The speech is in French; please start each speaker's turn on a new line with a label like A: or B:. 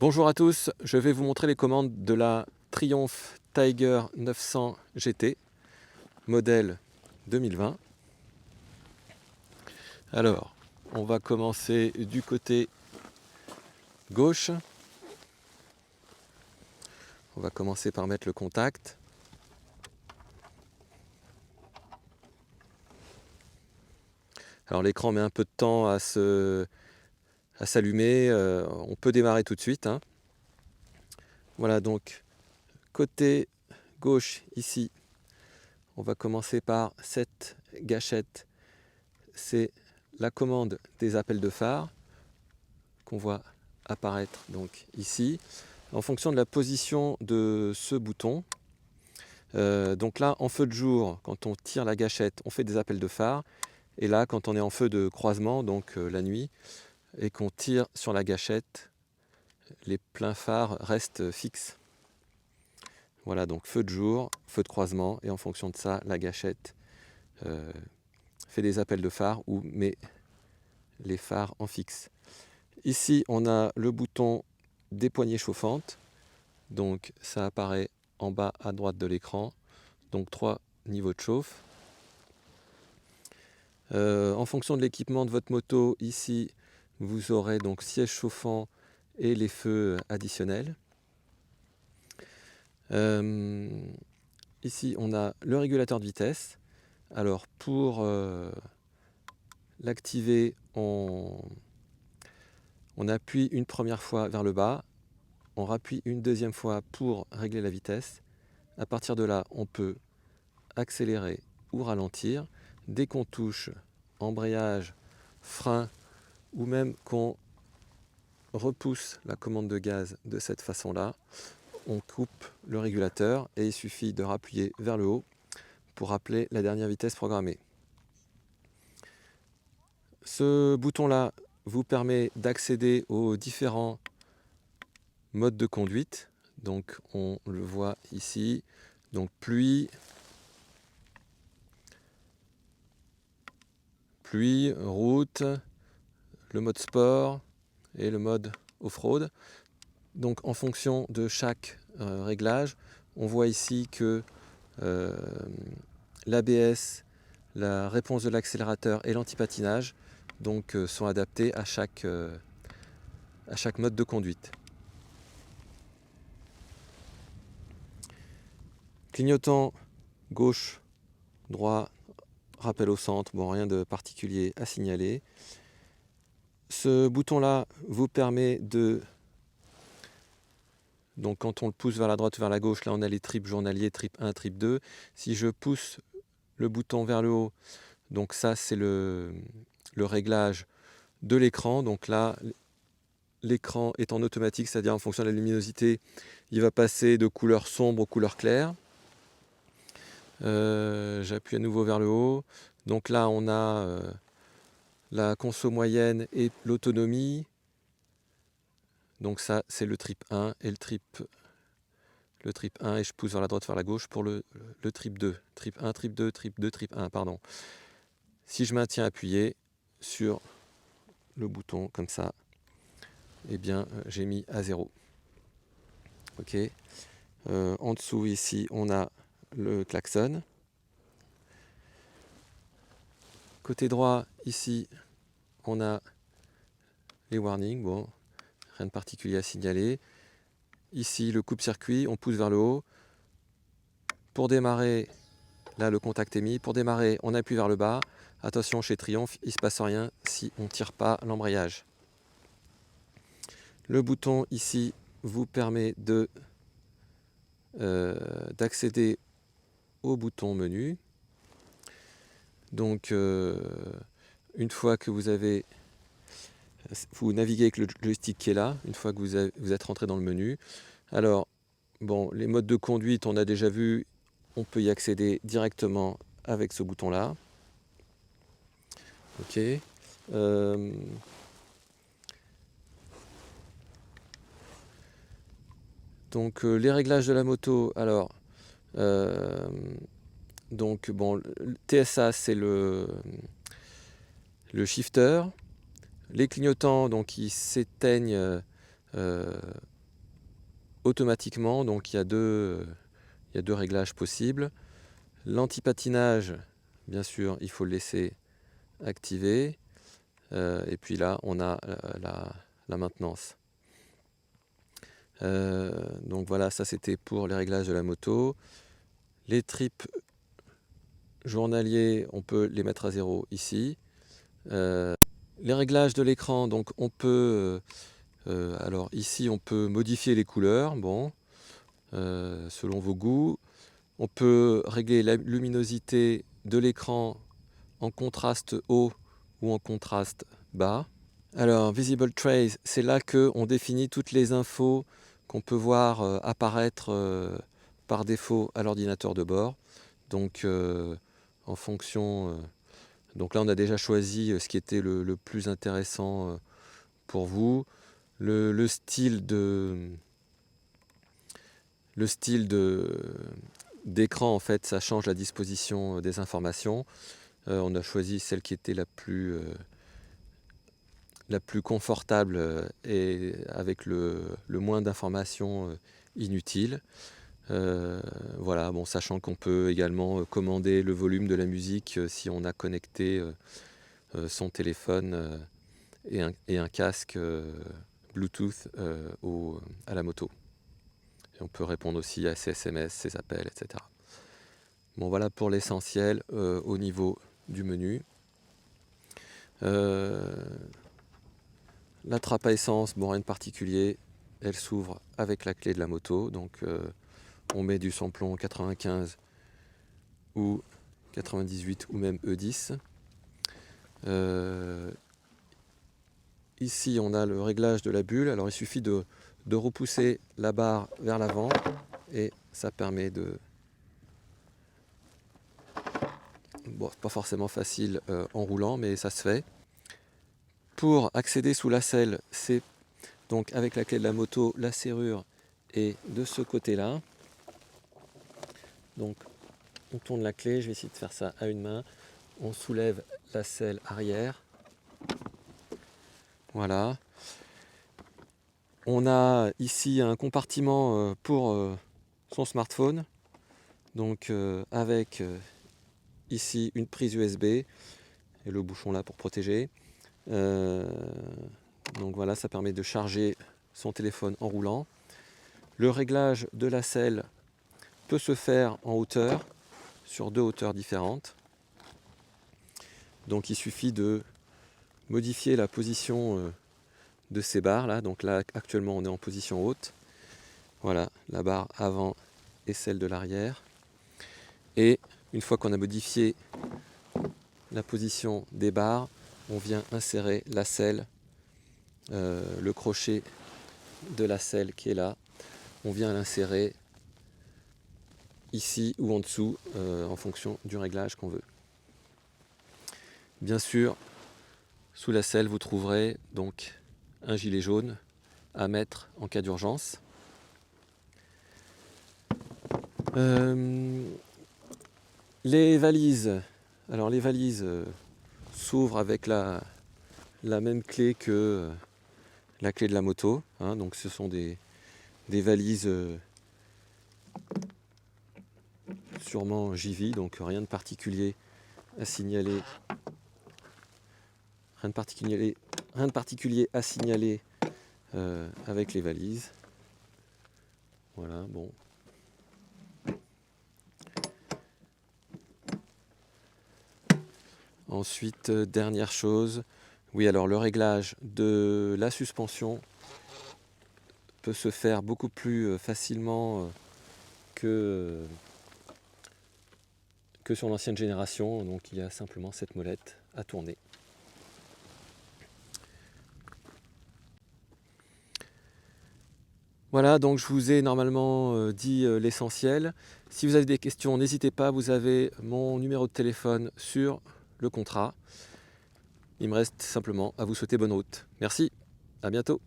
A: Bonjour à tous, je vais vous montrer les commandes de la Triumph Tiger 900 GT, modèle 2020. Alors, on va commencer du côté gauche. On va commencer par mettre le contact. Alors l'écran met un peu de temps à s'allumer, on peut démarrer tout de suite, hein. Voilà, donc côté gauche ici, on va commencer par cette gâchette. C'est la commande des appels de phare qu'on voit apparaître donc ici. En fonction de la position de ce bouton, donc là en feu de jour, quand on tire la gâchette, on fait des appels de phare. Et là, quand on est en feu de croisement, donc la nuit, et qu'on tire sur la gâchette, les pleins phares restent fixes. Voilà, donc feu de jour, feu de croisement, et en fonction de ça, la gâchette fait des appels de phare ou met les phares en fixe. Ici, on a le bouton des poignées chauffantes, donc ça apparaît en bas à droite de l'écran, donc 3 niveaux de chauffe. En fonction de l'équipement de votre moto, ici, vous aurez donc siège chauffant et les feux additionnels. Ici, on a le régulateur de vitesse. Alors, pour l'activer, on appuie une première fois vers le bas, on rappuie une deuxième fois pour régler la vitesse. À partir de là, on peut accélérer ou ralentir. Dès qu'on touche embrayage, frein, ou même qu'on repousse la commande de gaz de cette façon-là, on coupe le régulateur et il suffit de rappuyer vers le haut pour rappeler la dernière vitesse programmée. Ce bouton-là vous permet d'accéder aux différents modes de conduite. Donc on le voit ici, donc pluie, route, le mode sport et le mode off-road. Donc en fonction de chaque réglage, on voit ici que l'ABS, la réponse de l'accélérateur et l'antipatinage donc, sont adaptés à chaque mode de conduite. Clignotant gauche, droit, rappel au centre, bon, rien de particulier à signaler. Ce bouton-là vous permet de... Donc quand on le pousse vers la droite ou vers la gauche, là on a les trips journaliers, trip 1, trip 2. Si je pousse le bouton vers le haut, donc ça c'est le réglage de l'écran. Donc là, l'écran est en automatique, c'est-à-dire en fonction de la luminosité, il va passer de couleur sombre aux couleurs claires. J'appuie à nouveau vers le haut. Donc là, on a la conso moyenne et l'autonomie. Donc ça, c'est le trip 1 et le trip 1, et je pousse vers la droite, vers la gauche pour le trip 2. Trip 1, trip 2, trip 2, trip 1, pardon. Si je maintiens appuyé sur le bouton comme ça, eh bien, j'ai mis à 0. Ok. En dessous, ici, on a le klaxon. Côté droit, ici, on a les warnings. Bon, rien de particulier à signaler. Ici, le coupe-circuit, on pousse vers le haut. Pour démarrer, là, le contact est mis. Pour démarrer, on appuie vers le bas. Attention, chez Triumph, il ne se passe rien si on ne tire pas l'embrayage. Le bouton ici vous permet d'accéder au bouton menu. Donc, une fois que vous naviguez avec le joystick qui est là, une fois que vous êtes rentré dans le menu. Alors, bon, les modes de conduite, on a déjà vu, on peut y accéder directement avec ce bouton-là. Ok. Donc, les réglages de la moto, alors, donc, bon, le TSA, c'est le shifter. Les clignotants, donc, ils s'éteignent automatiquement. Donc il y a deux réglages possibles. L'anti-patinage, bien sûr, il faut le laisser activer. Et puis là, on a la maintenance. Donc voilà, ça c'était pour les réglages de la moto. Les trips journaliers, on peut les mettre à 0 ici. Les réglages de l'écran, donc on peut, alors ici on peut modifier les couleurs, bon, selon vos goûts. On peut régler la luminosité de l'écran en contraste haut ou en contraste bas. Alors Visible Trace, c'est là qu'on définit toutes les infos qu'on peut voir apparaître par défaut à l'ordinateur de bord. Donc en fonction... donc là on a déjà choisi ce qui était le plus intéressant pour vous. Le style d'écran, en fait, ça change la disposition des informations. On a choisi celle qui était la plus confortable et avec le moins d'informations inutiles. Voilà, bon, sachant qu'on peut également commander le volume de la musique si on a connecté son téléphone et un casque Bluetooth à la moto. Et on peut répondre aussi à ses SMS, ses appels, etc. Bon, voilà pour l'essentiel au niveau du menu. La trappe à essence, bon, rien de particulier. Elle s'ouvre avec la clé de la moto. Donc on met du samplon 95 ou 98 ou même E10. Ici, on a le réglage de la bulle. Alors, il suffit de repousser la barre vers l'avant et ça permet de... Bon, pas forcément facile en roulant, mais ça se fait. Pour accéder sous la selle, c'est donc avec la clé de la moto, la serrure est de ce côté-là. Donc, on tourne la clé. Je vais essayer de faire ça à une main. On soulève la selle arrière. Voilà. On a ici un compartiment pour son smartphone. Donc avec ici une prise USB et le bouchon là pour protéger. Donc voilà, ça permet de charger son téléphone en roulant. Le réglage de la selle peut se faire en hauteur, sur deux hauteurs différentes. Donc il suffit de modifier la position de ces barres là. Donc là actuellement on est en position haute. Voilà, la barre avant et celle de l'arrière. Et une fois qu'on a modifié la position des barres, on vient insérer la selle, le crochet de la selle qui est là. On vient l'insérer ici ou en dessous en fonction du réglage qu'on veut. Bien sûr, sous la selle, vous trouverez donc un gilet jaune à mettre en cas d'urgence. Les valises, alors les valises s'ouvrent avec la même clé que la clé de la moto, hein, donc ce sont des valises sûrement JV, donc rien de particulier à signaler. Rien de particulier à signaler avec les valises. Voilà, bon. Ensuite, dernière chose, oui, alors le réglage de la suspension peut se faire beaucoup plus facilement que sur l'ancienne génération. Donc il y a simplement cette molette à tourner. Voilà, donc je vous ai normalement dit l'essentiel. Si vous avez des questions, n'hésitez pas, vous avez mon numéro de téléphone sur le contrat. Il me reste simplement à vous souhaiter bonne route. Merci, à bientôt.